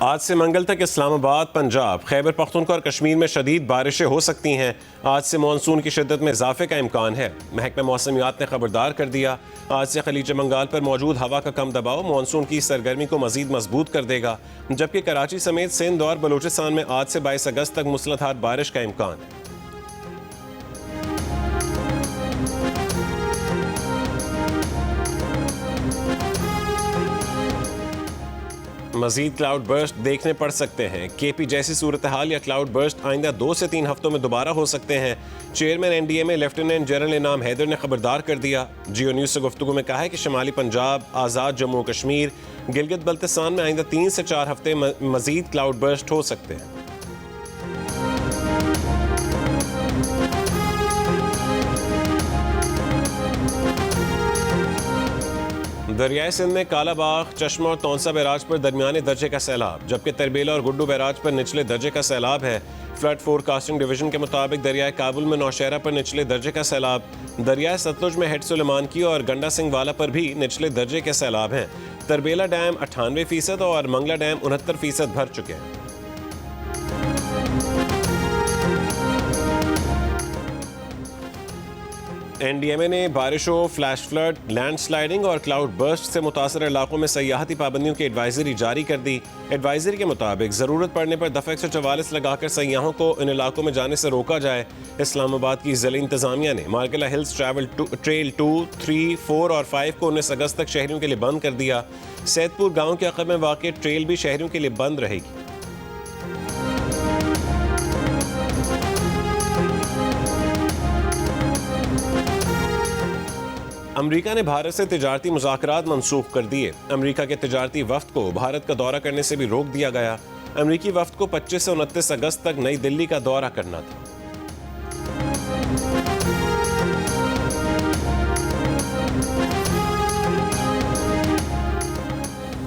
आज से मंगल तक इस्लामाबाद, पंजाब, खैबर पख्तूनख्वा और कश्मीर में शदीद बारिशें हो सकती हैं। आज से मानसून की शिद्दत में इजाफे का इम्कान है। महकमा मौसमियात ने खबरदार कर दिया, आज से खलीज बंगाल पर मौजूद हवा का कम दबाव मानसून की सरगर्मी को मजीद मजबूत कर देगा, जबकि कराची समेत सिंध और बलूचिस्तान में आज से 22 अगस्त तक मूसलाधार बारिश का इम्कान है। मजीद क्लाउड बर्स्ट देखने पड़ सकते हैं। केपी जैसी सूरत हाल या क्लाउड बर्स्ट आइंदा 2 से 3 हफ्तों में दोबारा हो सकते हैं। चेयरमैन एनडीएमए लेफ्टिनेंट जनरल इनाम हैदर ने खबरदार कर दिया। जियो न्यूज़ से गुफ्तगू में कहा है कि शुमाली पंजाब, आज़ाद जम्मू कश्मीर, गिलगित बल्तिस्तान में आइंदा 3 से 4 हफ्ते मजीद क्लाउड बर्स्ट हो सकते हैं। दरियाई सिंध में कालाबाग, चश्मा और तौंसा बैराज पर दरमियाने दर्जे का सैलाब, जबकि तरबेला और गुड्डू बैराज पर निचले दर्जे का सैलाब है। फ्लड फोरकास्टिंग डिवीजन के मुताबिक दरियाई काबुल में नौशहरा पर निचले दर्जे का सैलाब, दरियाई सतलुज में हेड सुलेमान की और गंडा सिंह वाला पर भी निचले दर्जे के सैलाब हैं। तरबेला डैम 98% और मंगला डैम 69% भर चुके हैं। एनडीएमए ने बारिशों, फ्लैश फ्लड, लैंडस्लाइडिंग और क्लाउड बर्स्ट से मुतासर इलाकों में सयाहती पाबंदियों की एडवाइजरी जारी कर दी। एडवाइजरी के मुताबिक ज़रूरत पड़ने पर दफ़ा 144 लगाकर सयाहों को इन इलाकों में जाने से रोका जाए। इस्लामाबाद की ज़िला इंतज़ामिया ने मार्केला हिल्स ट्रेल 2, 3, 4 और 5 को 19 अगस्त तक शहरियों के लिए बंद कर दिया। सैदपुर गाँव के अक़ब में वाक़ ट्रेल भी शहरियों के लिए बंद रहेगी। अमेरिका ने भारत से तिजारती मुज़ाकरात मनसूख कर दिए। अमेरिका के तिजारती वफ्द को भारत का दौरा करने से भी रोक दिया गया। अमेरिकी वफ्द को 25 से 29 अगस्त तक नई दिल्ली का दौरा करना था।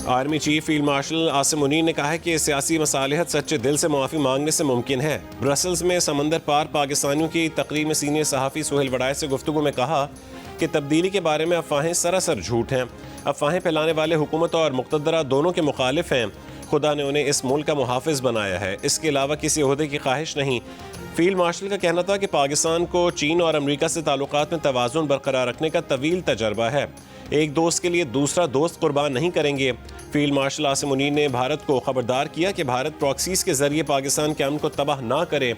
Army chief field marshal Asim Munir ने कहा है कि सियासी मसालिहत सच्चे दिल से मुआफ़ी मांगने से मुमकिन है। ब्रसल्स में समंदर पार पाकिस्तानियों की तकरीर में सीनियर सहाफ़ी सुहेल वड़ाई से गुफ्तगू में कहा कि तब्दीली के बारे में अफवाहें सरासर झूठ हैं। अफवाहें फैलाने वाले हुकूमत और मुक़्तदरा दोनों के मुखालिफ हैं। खुदा ने उन्हें इस मुल्क का मुहाफ़िज़ बनाया है, इसके अलावा किसी ओहदे की ख्वाहिश नहीं। फील्ड मार्शल का कहना था कि पाकिस्तान को चीन और अमेरिका से ताल्लुकात में तवाज़ुन बरकरार रखने का तवील तजर्बा है। एक दोस्त के लिए दूसरा दोस्त कुर्बान नहीं करेंगे। फील्ड मार्शल आसिम मुनीर ने भारत को खबरदार किया कि भारत प्रॉक्सीज के जरिए पाकिस्तान के अमन को तबाह ना करे।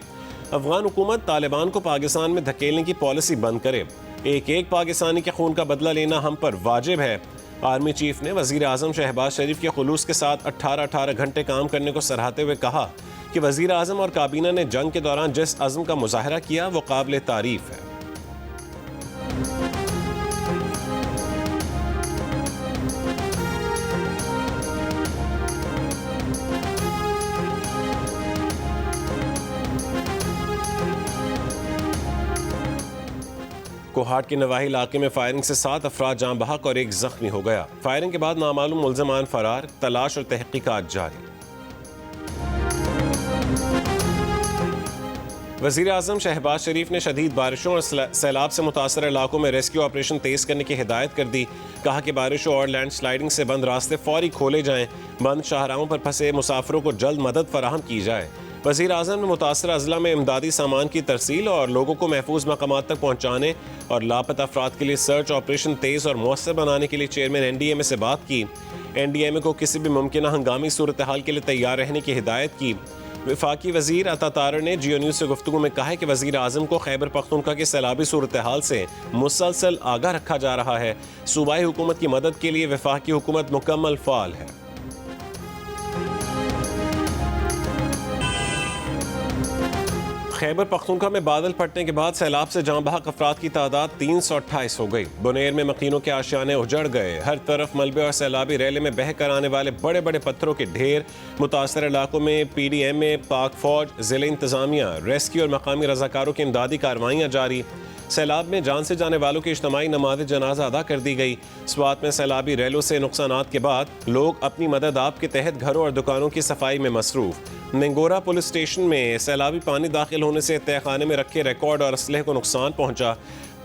अफगान हुकूमत तालिबान को पाकिस्तान में धकेलने की पॉलिसी बंद करे। एक एक पाकिस्तानी के खून का बदला लेना हम पर वाजिब है। आर्मी चीफ ने वज़ीर आज़म शहबाज शरीफ के खुलूस के साथ 18-18 घंटे काम करने को सराहते हुए कहा कि वज़ीर आज़म और काबीना ने जंग के दौरान जिस अज़्म का मुज़ाहरा किया वो काबिल तारीफ है। कोहाट के नवाही इलाके में फायरिंग से 7 अफराद जाँ बहक और 1 जख्मी हो गया। फायरिंग के बाद नामालूम मुल्ज़मान फरार, तलाश और तहकीकात जारी। वज़ीर आज़म शहबाज शरीफ ने शदीद बारिशों और सैलाब से मुतासर इलाकों में रेस्क्यू ऑपरेशन तेज़ करने की हिदायत कर दी। कहा कि बारिशों और लैंड स्लाइडिंग से बंद रास्ते फौरी खोले जाएँ। बंद शाहराहों पर फंसे मुसाफिरों को जल्द मदद फराहम की जाए। वज़ीर आज़म ने मुतासर अज़ला में इमदादी सामान की तरसील और लोगों को महफूज मकामात तक पहुँचाने और लापता अफराद के लिए सर्च ऑपरेशन तेज़ और मौसर बनाने के लिए चेयरमैन एनडीएमए से बात की। एनडीएमए को किसी भी मुमकिन हंगामी सूरत हाल के लिए तैयार रहने की हिदायत की। वफाकी वज़ीर अता तारर ने जियो न्यूज़ से गुफ्तगू में कहा है कि वज़ीर आज़म को खैबर पख्तूनख्वा की सैलाबी सूरत हाल से मुसलसल आगाह रखा जा रहा है। सूबाई हुकूमत की मदद के लिए वफाकी हुकूमत मुकम्मल फ़ाल है। खैबर पख्तूनख्वा में बादल फटने के बाद सैलाब से जाँ बहक अफराद की तादाद 328 हो गई। बुनेर में मकीनों के आशियाने उजड़ गए। हर तरफ मलबे और सैलाबी रैले में बह कर आने वाले बड़े बड़े पत्थरों के ढेर। मुतासर इलाकों में PDMA, पाक फौज, ज़िला इंतज़ामिया, रेस्क्यू और मकामी रज़ाकारों की इमदादी कार्रवाइयाँ जारी। सैलाब में जान से जाने वालों की इज्तिमाई नमाज़ जनाजा अदा कर दी गई। स्वात में सैलाबी रैलों से नुकसानात के बाद लोग अपनी मदद आप के तहत घरों और दुकानों की सफाई में मसरूफ़। नेंगोरा पुलिस स्टेशन में सैलाबी पानी दाखिल होने से तहखाने में रखे रिकॉर्ड और असलहे को नुकसान पहुंचा।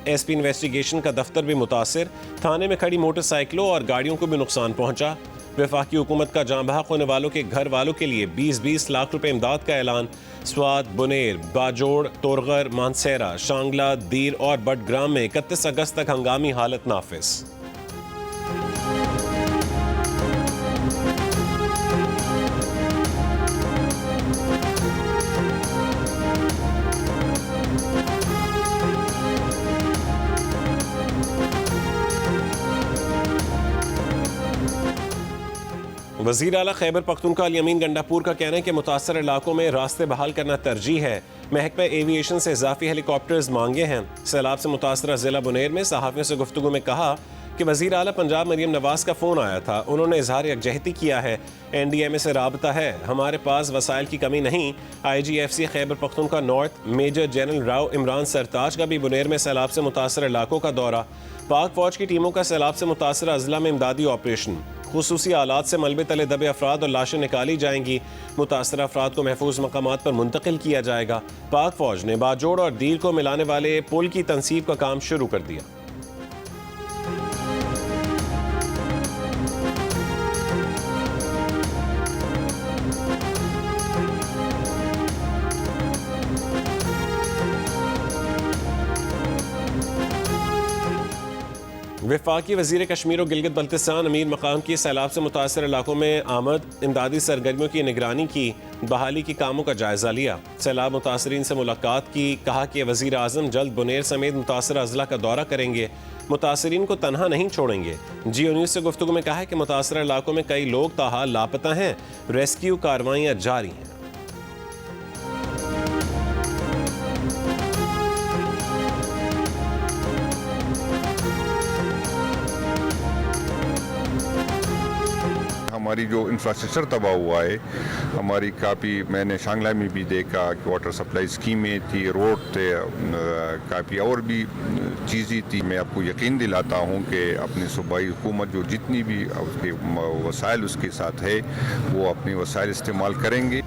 SP इन्वेस्टिगेशन का दफ्तर भी मुतासिर। थाने में खड़ी मोटरसाइकिलों और गाड़ियों को भी नुकसान पहुंचा। वफाकी हुकूमत का जाँ बहक होने वालों के घर वालों के लिए 20-20 लाख रुपए इमदाद का ऐलान। स्वात, बुनेर, बाजोड़, तोरगर, मानसेरा, शांगला, दीर और बडग्राम में 31 अगस्त तक हंगामी हालत नाफिज। वज़ीर आला खैबर पख्तूनख्वा अल यमीन गंडापुर का कहना है कि मुतासर इलाकों में रास्ते बहाल करना तरजीह है। महकमा एविएशन से इजाफी हेलीकॉप्टर्स मांगे हैं। सैलाब से मुतासरा जिला बुनेर में सहाफ़ियों से गुफ्तगू में कहा कि वज़ीर आला पंजाब मरियम नवाज का फ़ोन आया था, उन्होंने इजहार यकजहती किया है। NDMA से राबता है, हमारे पास वसाइल की कमी नहीं। IGFC Khyber Pakhtunkhwa north major general Rao Imran Sartaj का भी बुनेर में सैलाब से मुतासर इलाकों का दौरा। पाक फौज की टीमों का सैलाब से मुतासर अजला में इमदादी ऑपरेशन। खुसूसी आलात से मलबे तले दबे अफराद और लाशें निकाली जाएंगी। मुतासर अफराद को महफूज मकामात पर मुंतकिल किया जाएगा। पाक फौज ने बाजोड़ और दीर को मिलाने वाले पुल की तनसीब का काम शुरू कर दिया। वफाकी वज़ीर कश्मीर और गिलगित बल्तिस्तान अमीर मकाम की सैलाब से मुतासर इलाकों में आमद, इमदादी सरगर्मियों की निगरानी की, बहाली के कामों का जायज़ा लिया। सैलाब मुतासरीन से मुलाकात की, कहा कि वज़ीर आज़म जल्द बुनेर समेत मुतासर अजला का दौरा करेंगे, मुतासरीन को तनहा नहीं छोड़ेंगे। जियो न्यूज़ से गुफ्तगू में कहा है कि मुतासर इलाकों में कई लोग ताहाल लापता हैं, रेस्क्यू कार्रवाइयाँ जारी हैं। हमारी जो इंफ्रास्ट्रक्चर तबाह हुआ है, हमारी काफ़ी, मैंने शांगला में भी देखा कि वाटर सप्लाई स्कीमें थी, रोड थे, काफ़ी और भी चीज़ें थी। मैं आपको यकीन दिलाता हूँ कि अपनी सूबाई हुकूमत जो जितनी भी उसके वसाइल उसके साथ है, वो अपनी वसाइल इस्तेमाल करेंगे।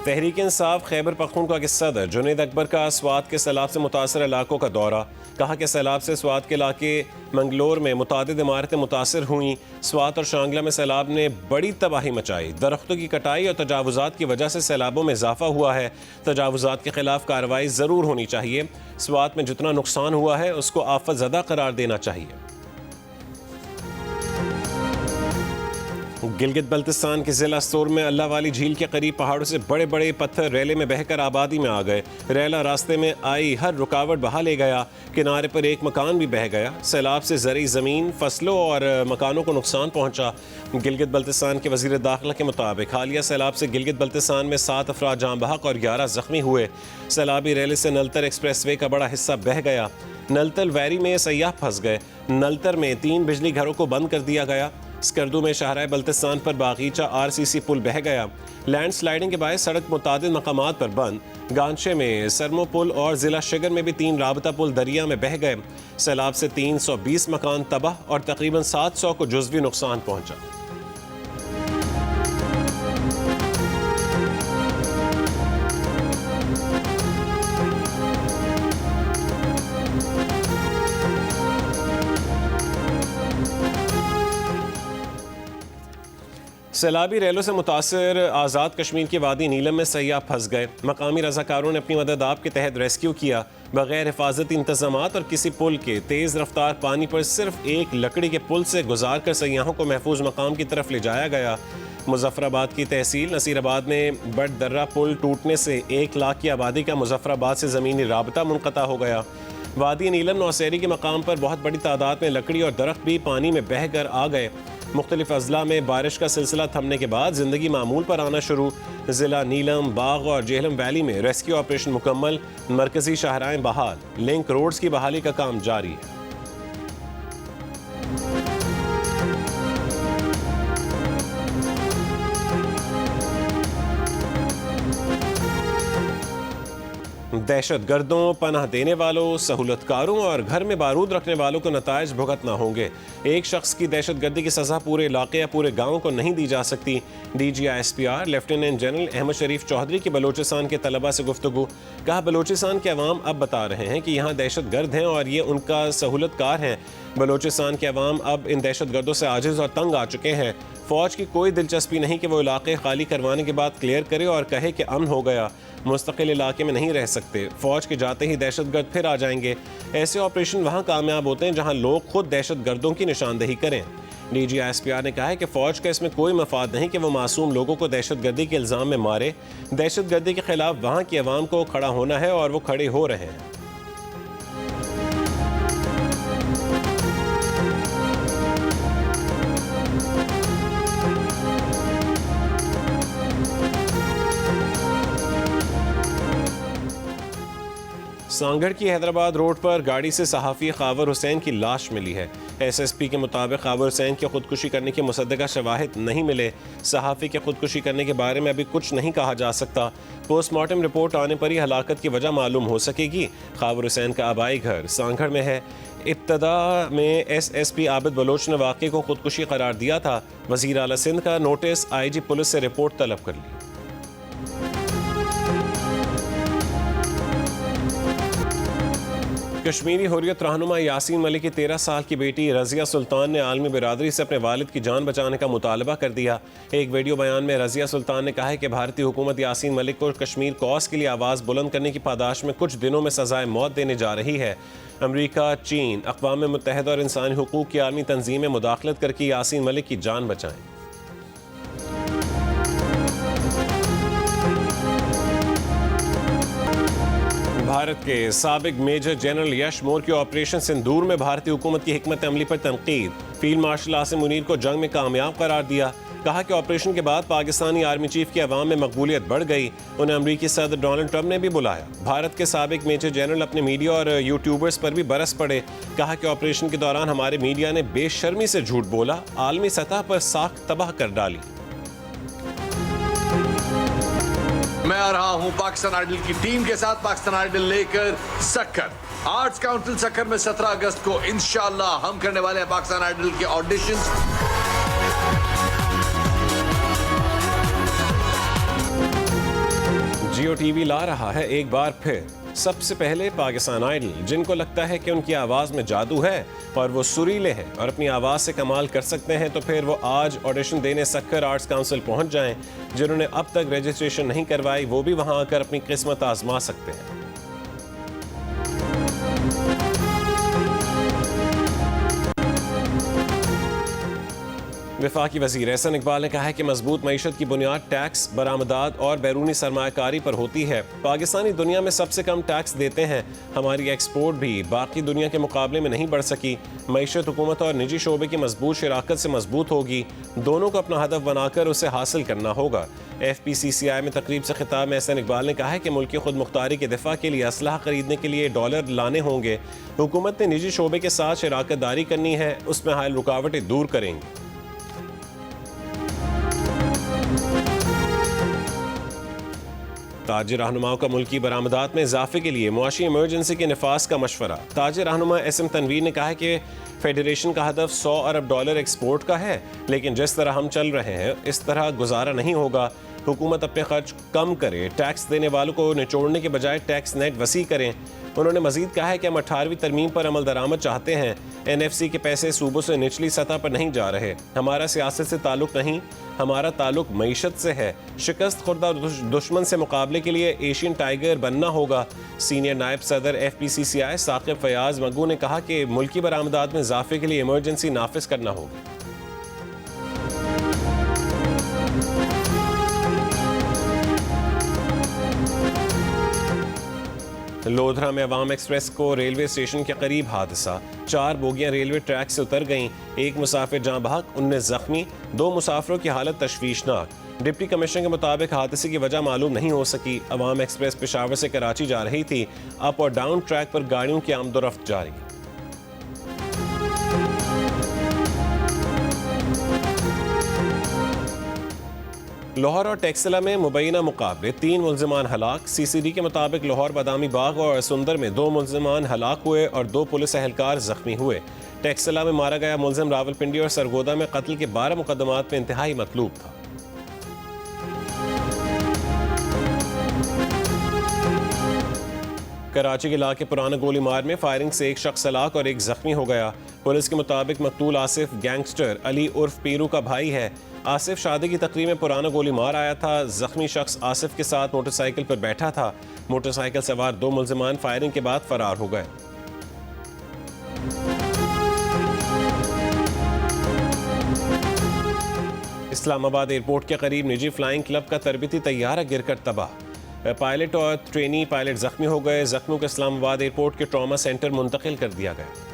तहरीक इंसाफ खैबर पख्तूनख्वा के सदर जुनैद अकबर का स्वात के सैलाब से मुतासर इलाकों का दौरा। कहा कि सैलाब से स्वात के इलाके मंगलोर में मुतादिद इमारतें मुतासर हुई। स्वात और शांगला में सैलाब ने बड़ी तबाही मचाई। दरख्तों की कटाई और तजावुजात की वजह से सैलाबों में इजाफा हुआ है। तजावुजात के खिलाफ कार्रवाई ज़रूर होनी चाहिए। स्वात में जितना नुकसान हुआ है उसको आफत ज़दा करार देना चाहिए। गिलगित बल्तिस्तान के जिला स्तोर में अल्लाह वाली झील के करीब पहाड़ों से बड़े बड़े पत्थर रेले में बहकर आबादी में आ गए। रेला रास्ते में आई हर रुकावट बहा ले गया। किनारे पर एक मकान भी बह गया। सैलाब से ज़रूरी ज़मीन, फसलों और मकानों को नुकसान पहुंचा। गिलगित बल्तिस्तान के वज़ीर दाखिला के मुताबिक हालिया सैलाब से गिलगित बल्तिस्तान में 7 अफराद जाँ बहक और 11 ज़ख्मी हुए। सैलाबी रेले से नलतर एक्सप्रेस वे का बड़ा हिस्सा बह गया। नलतल वैरी में सयाह फंस गए। नलतर में 3 बिजली घरों को बंद कर दिया गया। स्कर्दू में शाहराह बल्तिस्तान पर बागीचा RCC पुल बह गया। लैंड स्लाइडिंग के बाद सड़क मुतादिद मकामात पर बंद। गांचे में सरमो पुल और जिला शिगर में भी 3 राबता पुल दरिया में बह गए। सैलाब से 320 मकान तबाह और तकरीबन 700 को जुज़वी नुकसान पहुंचा। सैलाबी रेलों से मुतासर आज़ाद कश्मीर के वादी नीलम में सयाह फंस गए। मकामी रज़ाकारों ने अपनी मदद आप के तहत रेस्क्यू किया। बगैर हिफाजती इंतजामात और किसी पुल के तेज़ रफ्तार पानी पर सिर्फ एक लकड़ी के पुल से गुजार कर सयाहों को महफूज मकाम की तरफ ले जाया गया। मुजफ्फराबाद की तहसील नसीराबाद में बट दर्रा पुल टूटने से 1 लाख की आबादी का मुजफ्फराबाद से ज़मीनी राबता मुनक़ता हो गया। वादी नीलम नौसेरी के मकाम पर बहुत बड़ी तादाद में लकड़ी और दरख्त भी पानी में बह कर आ गए। मुख्तलिफ अजला में बारिश का सिलसिला थमने के बाद ज़िंदगी मामूल पर आना शुरू। ज़िला नीलम, बाग और जेहलम वैली में रेस्क्यू ऑपरेशन मुकम्मल। मरकजी शाहराएं बहाल। लिंक रोड्स की बहाली का काम जारी है। दहशत गर्दों, पनाह देने वालों, सहूलतकारों और घर में बारूद रखने वालों को नताइज भुगतना होंगे। एक शख्स की दहशत गर्दी की सजा पूरे इलाके या पूरे गांव को नहीं दी जा सकती। DGISPR लेफ्टिनेंट जनरल अहमद शरीफ चौधरी की बलोचिस्तान के तलबा से गुफ्तगू। कहा, बलोचिस्तान के अवाम अब बता रहे हैं कि यहाँ दहशत गर्द हैं और ये उनका सहूलतकार हैं। बलोचिस्तान के अवाम अब इन दहशत गर्दों से आजिज और तंग आ चुके हैं। फौज की कोई दिलचस्पी नहीं कि वो इलाके खाली करवाने के बाद क्लियर करे और कहे कि अमन हो गया। मुस्तकिल इलाके में नहीं रह सकते। फौज के जाते ही दहशतगर्द फिर आ जाएंगे। ऐसे ऑपरेशन वहाँ कामयाब होते हैं जहाँ लोग खुद दहशतगर्दों की निशानदेही करें। DGISPR ने कहा है कि फौज का इसमें कोई मफाद नहीं कि वो मासूम लोगों को दहशतगर्दी के इल्ज़ाम में मारे। दहशतगर्दी के खिलाफ वहाँ की अवाम को खड़ा होना है और वो खड़े हो रहे हैं। सांगढ़ की हैदराबाद रोड पर गाड़ी से सहाफ़ी खावर हुसैन की लाश मिली है। SSP के मुताबिक खावर हुसैन के खुदकुशी करने के मुसद्दका शवाहिद नहीं मिले। सहाफ़ी के खुदकुशी करने के बारे में अभी कुछ नहीं कहा जा सकता। पोस्टमार्टम रिपोर्ट आने पर ही हलाकत की वजह मालूम हो सकेगी। खावर हुसैन का आबाई घर सांगढ़ में है। इब्तदा में SSP आबिद बलोच ने वाक़े को खुदकुशी करार दिया था। वज़ीर आला सिंध का नोटिस IG पुलिस से रिपोर्ट तलब कर ली। कश्मीरी हुर्रियत रहनुमा यासीन मलिक की 13 साल की बेटी रज़िया सुल्तान ने आलमी बिरादरी से अपने वालिद की जान बचाने का मुतालबा कर दिया। एक वीडियो बयान में रज़िया सुल्तान ने कहा है कि भारतीय हुकूमत यासीन मलिक को कश्मीर कॉज के लिए आवाज़ बुलंद करने की पादाश में कुछ दिनों में सजाए मौत देने जा रही है। अमरीका, चीन, अक़वाम मुत्तहिदा और इंसानी हुकूक की आलमी तंजीमें मुदाखलत करके यासीन मलिक की जान बचाएं। भारत के साबिक मेजर जनरल यश मोर की ऑपरेशन सिंदूर में भारतीय हुकूमत की हिकमत अमली पर तनकीद। फील्ड मार्शल आसिम मुनीर को जंग में कामयाब करार दिया। कहा कि ऑपरेशन के बाद पाकिस्तानी आर्मी चीफ की अवाम में मकबूलियत बढ़ गई। उन्हें अमरीकी सदर डोनाल्ड ट्रंप ने भी बुलाया। भारत के साबिक मेजर जनरल अपने मीडिया और यूट्यूबर्स पर भी बरस पड़े। कहा कि ऑपरेशन के दौरान हमारे मीडिया ने बेशर्मी से झूठ बोला, आलमी सतह पर साख तबाह कर डाली। मैं आ रहा हूं पाकिस्तान आइडल की टीम के साथ, पाकिस्तान आइडल लेकर सक्कर। आर्ट्स काउंसिल सक्कर में 17 अगस्त को इंशाल्लाह हम करने वाले हैं पाकिस्तान आइडल के ऑडिशंस। जियो टीवी ला रहा है एक बार फिर सबसे पहले पाकिस्तान आइडल। जिनको लगता है कि उनकी आवाज़ में जादू है और वो सुरीले हैं और अपनी आवाज़ से कमाल कर सकते हैं, तो फिर वो आज ऑडिशन देने सक्कर आर्ट्स काउंसिल पहुंच जाएं। जिन्होंने अब तक रजिस्ट्रेशन नहीं करवाई वो भी वहां आकर अपनी किस्मत आजमा सकते हैं। वफाकी वज़ीर एहसन इकबाल ने कहा है कि मजबूत मईशत की बुनियाद टैक्स, बरामदात और बैरूनी सरमायाकारी पर होती है। पाकिस्तानी दुनिया में सबसे कम टैक्स देते हैं। हमारी एक्सपोर्ट भी बाकी दुनिया के मुकाबले में नहीं बढ़ सकी। मईशत हुकूमत और निजी शोबे की मजबूत शराकत से मजबूत होगी। दोनों को अपना हदफ बनाकर उसे हासिल करना होगा। FPCCI में तकरीब से खिताब में एहसन इकबाल ने कहा है कि मुल्क की खुद मुख्तारी के दिफा के लिए असलहा खरीदने के लिए डॉलर लाने होंगे। हुकूमत ने निजी शोबे के साथ शराकत दारी करनी है, उसमें हायल रुकावटें दूर करेंगे। ताजिर रहनुमाओं का मुल्की बरामदात में इजाफे के लिए मुआशी इमरजेंसी के नफाज का मशवरा। ताजिर रहनुमा SM तनवीर ने कहा है कि फेडरेशन का हदफ $100 अरब एक्सपोर्ट का है, लेकिन जिस तरह हम चल रहे हैं इस तरह गुजारा नहीं होगा। हुकूमत अपने खर्च कम करे, टैक्स देने वालों को निचोड़ने के बजाय टैक्स नेट वसी करें। उन्होंने मजीद कहा है कि हम 18वीं तरमीम पर अमल दरामद चाहते हैं। NFC के पैसे सूबों से निचली सतह पर नहीं जा रहे। हमारा सियासत से ताल्लुक नहीं, हमारा ताल्लुक मईशत से है। शिकस्त खुर्दा दुश्मन से मुकाबले के लिए एशियन टाइगर बनना होगा। सीनियर नायब सदर FPCCI साकिब फयाज मगू ने कहा कि मुल्की बरामदात में इजाफे के लिए इमरजेंसी नाफिज करना होगा। लोधरा में अवाम एक्सप्रेस को रेलवे स्टेशन के करीब हादसा। 4 बोगियां रेलवे ट्रैक से उतर गईं। एक मुसाफिर जाँ बहक, 19 जख्मी। 2 मुसाफिरों की हालत तशवीशनाक। डिप्टी कमिश्नर के मुताबिक हादसे की वजह मालूम नहीं हो सकी। अवाम एक्सप्रेस पेशावर से कराची जा रही थी। अप और डाउन ट्रैक पर गाड़ियों की आमदोरफ्त जारी। लाहौर और टेक्सला में मुबैना मुकाबले 3 मुल्जिमान हलाक। CCD के मुताबिक लाहौर बादामी बाग और सुंदर में 2 मुल्जिमान हलाक हुए और 2 पुलिस एहलकार जख्मी हुए। टेक्सला में मारा गया मुल्जिम रावलपिंडी और सरगोदा में कत्ल के 12 मुकदमात में इंतहाई मतलूब था। कराची के इलाके पुराना गोली मार में फायरिंग से एक शख्स हलाक और एक जख्मी हो गया। पुलिस के मुताबिक मकतूल आसिफ गैंगस्टर अली उर्फ पीरू का भाई है। आसिफ शादी की तकरीब में पुराना गोली मार आया था। जख्मी शख्स आसिफ के साथ मोटरसाइकिल पर बैठा था। मोटरसाइकिल सवार 2 मुल्जिमान फायरिंग के बाद फरार हो गए। इस्लामाबाद एयरपोर्ट के करीब निजी फ्लाइंग क्लब का तरबती तैयारा गिरकर तबाह। पायलट और ट्रेनी पायलट जख्मी हो गए। जख्मियों को इस्लामाबाद एयरपोर्ट के ट्रॉमा सेंटर मुंतकिल कर दिया गया।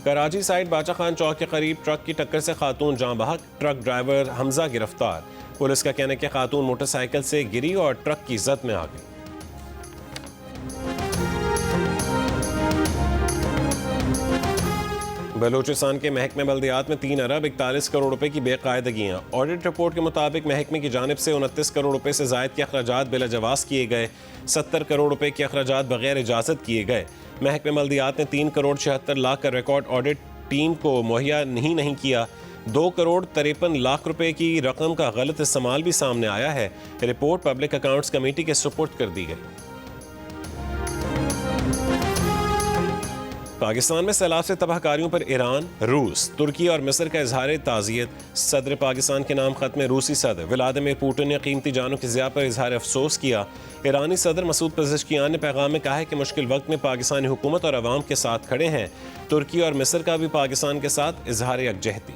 कराची साइड बाचा खान चौक के करीब ट्रक की टक्कर से खातून जाँ बहक। ट्रक ड्राइवर हमजा गिरफ्तार। पुलिस का कहना है कि खातून मोटरसाइकिल से गिरी और ट्रक की जद में आ गई। बलूचिस्तान के महकमे बल्दियात में 3 अरब 41 करोड़ रुपए की बेकायदगियां। ऑडिट रिपोर्ट के मुताबिक महकमे की जानिब से 29 करोड़ रुपए से जायद के अखराजात बिलाजवाज़ किए गए। 70 करोड़ रुपए के अखराजात बगैर इजाज़त किए गए। महकमे बल्दियात ने 3 करोड़ 76 लाख का रिकॉर्ड ऑडिट टीम को मुहैया नहीं किया। 2 करोड़ 53 लाख रुपए की रकम का गलत इस्तेमाल भी सामने आया है। रिपोर्ट पब्लिक अकाउंट्स कमेटी के सुपुर्द कर दी गई। पाकिस्तान में सैलाब से तबाहकारियों पर ईरान, रूस, तुर्की और मिस्र का इजहार ताज़ियत। सदर पाकिस्तान के नाम खत में रूसी सदर व्लादिमीर पुतिन ने कीमती जानों की ज़िया पर इजहार अफसोस किया। ईरानी सदर मसूद पेज़ेश्कियान ने पैगाम में कहा है कि मुश्किल वक्त में पाकिस्तानी हुकूमत और अवाम के साथ खड़े हैं। तुर्की और मिस्र का भी पाकिस्तान के साथ इजहार यकजहती।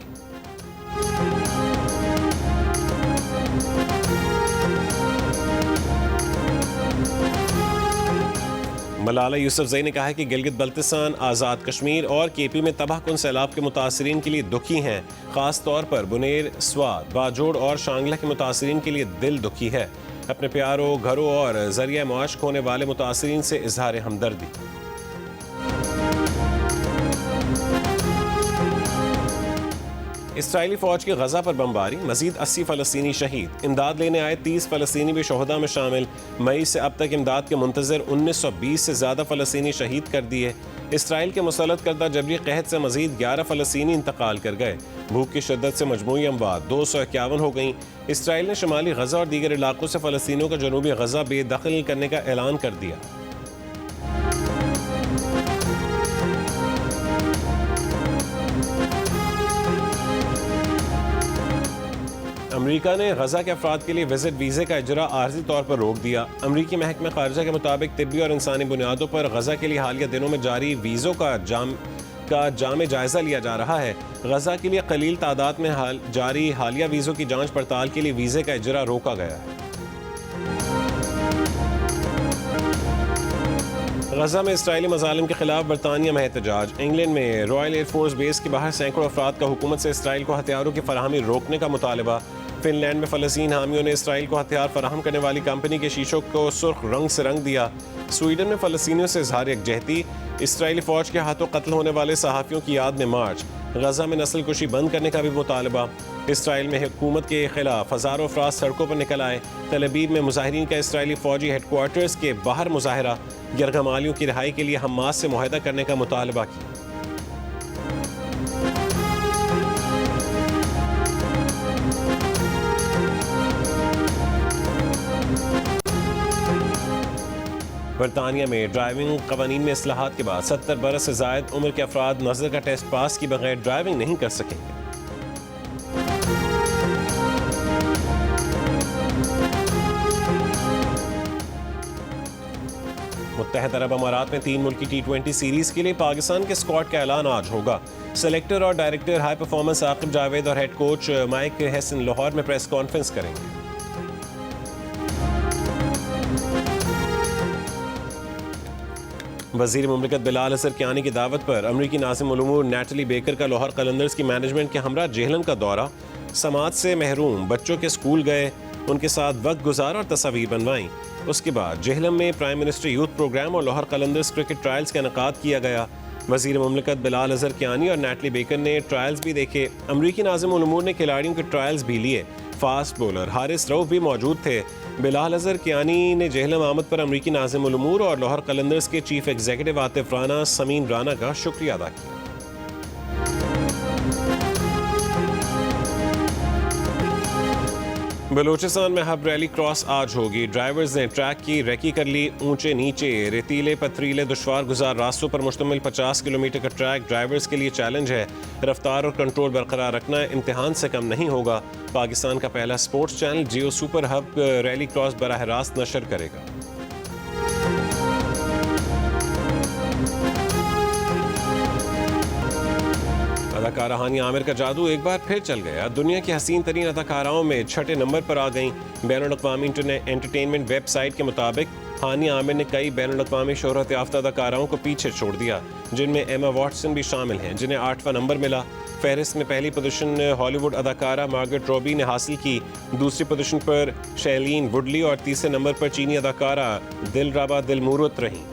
मलाला यूसुफजई ने कहा है कि गिलगित बल्तिस्तान, आज़ाद कश्मीर और KP में तबाहकुन सैलाब के मुतासरीन के लिए दुखी हैं। ख़ास तौर पर बुनेर, स्वात, बाजोड़ और शांगला के मुतासरीन के लिए दिल दुखी है। अपने प्यारों, घरों और ज़रिया मुआश खोने वाले मुतासरीन से इजहार हमदर्दी। इसराइली फ़ौज की गजा पर बमबारी, मजीद 80 फ़लस्तीनी शहीद। इमदाद लेने आए 30 फ़लस्तीनी भी शोहदा में शामिल। मई से अब तक इमदाद के मुंतज़र 1920 से ज़्यादा फ़लस्तीनी शहीद कर दिए। इसराइल के मुसल्लत करदा जबरी कहत से मजीद 11 फ़लस्तीनी इंतकाल कर गए। भूख की शिद्दत से मजमूई अमवात 251 हो गई। इसराइल ने शुमाली गजा और दीगर इलाकों से फ़लस्तीनियों को जनूबी गजा बेदखल करने का ऐलान कर दिया। अमरीका ने गजा के अफराद के लिए विजिट वीज़े का इजरा आर्जी तौर पर रोक दिया। अमरीकी महकमे खारजा के मुताबिक तिब्बी और इंसानी बुनियादों पर गजा के लिए हालिया दिनों में जारी वीज़ों का जामे जायजा लिया जा रहा है। गजा के लिए कलील तादाद में जारी हालिया वीज़ों की जांच पड़ताल के लिए वीज़े का इजरा रोका गया है। गजा में इसराइली मज़ालिम के खिलाफ बरतानिया में एहतजाज। इंग्लैंड में रॉयल एयरफोर्स बेस के बाहर सैकड़ों अफराद का हुकूमत से इसराइल को हथियारों की फराहमी रोकने का मुतालबा। फिनलैंड में फ़लस्तीन हामियों ने इसराइल को हथियार फराहम करने वाली कंपनी के शीशों को सुर्ख रंग से रंग दिया। स्वीडन में फ़लस्तीनियों से इजहार यकजहती। इसराइली फ़ौज के हाथों कत्ल होने वाले सहाफ़ियों की याद में मार्च। गजा में नस्ल कुशी बंद करने का भी मुतालबा। इसराइल में हुकूमत के खिलाफ हज़ारों अफराद सड़कों पर निकल आए। तल अवीव में मुजाहिरीन का इसराइली फ़ौजी हेडक्वार्टर्स के बाहर मुजाहरा। यरगमालियों की रिहाई के लिए हमास से मुआहदा करने का मुतालबा किया। बरतानिया में ड्राइविंग कवानीन में इस्लाहात के बाद 70 बरस से जायद उम्र के अफराद नज़र का टेस्ट पास किए बगैर ड्राइविंग नहीं कर सकेंगे। मुत्तहद अरब अमारात में 3 मुल्की T20 सीरीज के लिए पाकिस्तान के स्क्वाड का ऐलान आज होगा। सेलेक्टर और director high performance Aqib Javed और head coach Mike Hesson Lahore में प्रेस कॉन्फ्रेंस करेंगे। वज़ीर मुमलिकत बिलाल हसन कियानी की दावत पर अमरीकी नाज़िम उलूम नैटली बेकर का लाहौर कलंदर्स की मैनेजमेंट के हमरा जेहलम का दौरा। समाज से महरूम बच्चों के स्कूल गए, उनके साथ वक्त गुजार और तस्वीर बनवाई। उसके बाद जेहलम में प्राइम मिनिस्टर यूथ प्रोग्राम और लाहौर कलंदर्स क्रिकेट ट्रायल्स का इनेकाद किया गया। वज़ीर मुमलिकत बिलाल अज़हर कियानी और नैटली बेकर ने ट्रायल्स भी देखे। अमरीकी नाज़िम उल उमूर ने खिलाड़ियों के ट्रायल्स भी लिए। फास्ट बॉलर हारिस रऊफ भी मौजूद थे। बिलाल अज़हर कियानी ने जहलम आमद पर अमरीकी नाज़िम उल उमूर और लाहौर कलंदर्स के चीफ एग्जीक्यूटिव आतिफ राना समीन राना का शुक्रिया अदा किया। बलूचिस्तान में हब रैली क्रॉस आज होगी। ड्राइवर्स ने ट्रैक की रेकी कर ली। ऊंचे नीचे रेतीले पथरीले दुश्वार गुजार रास्तों पर मुश्तमिल 50 किलोमीटर का ट्रैक ड्राइवर्स के लिए चैलेंज है। रफ्तार और कंट्रोल बरकरार रखना इम्तिहान से कम नहीं होगा। पाकिस्तान का पहला स्पोर्ट्स चैनल जियो सुपर हब रैली क्रॉस बराह रास्त नशर करेगा। अदाकारा हानिया आमिर का जादू एक बार फिर चल गया। दुनिया की हसीन तरीन अदाकाराओं में छठे नंबर पर आ गईं। बैनुल-अक़वामी एंटरटेनमेंट वेबसाइट के मुताबिक हानिया आमिर ने कई बैनुल-अक़वामी शोहरत याफ्ता अदाकाराओं को पीछे छोड़ दिया, जिनमें एमा वॉटसन भी शामिल हैं, जिन्हें 8वां नंबर मिला। फहरिस्त में पहली पोजीशन हॉलीवुड अदाकारा मार्गरेट रॉबी ने हासिल की। दूसरी पोजीशन पर शैलीन वुडली और तीसरे नंबर पर चीनी अदाकारा दिलरबा दिलमुरत रहीं।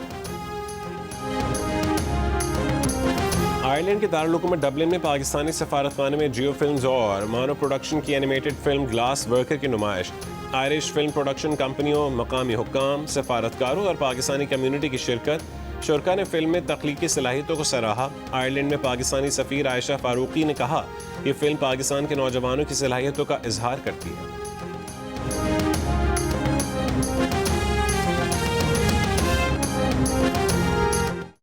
आयरलैंड के दारुल हुकूमत डबलिन में पाकिस्तानी सफारतखाने में जियो फिल्म्स और मानो प्रोडक्शन की एनिमेटेड फिल्म ग्लास वर्कर की नुमाइश। आयरिश फिल्म प्रोडक्शन कंपनियों, मकामी हुक्काम, सफारतकारों और पाकिस्तानी कम्युनिटी की शिरकत। शुरका ने फिल्म में तख्लीकी सलाहियतों को सराहा। आयरलैंड में पाकिस्तानी सफ़ीर आयशा फारूकी ने कहा, ये फिल्म पाकिस्तान के नौजवानों की सलाहियतों का इजहार करती है।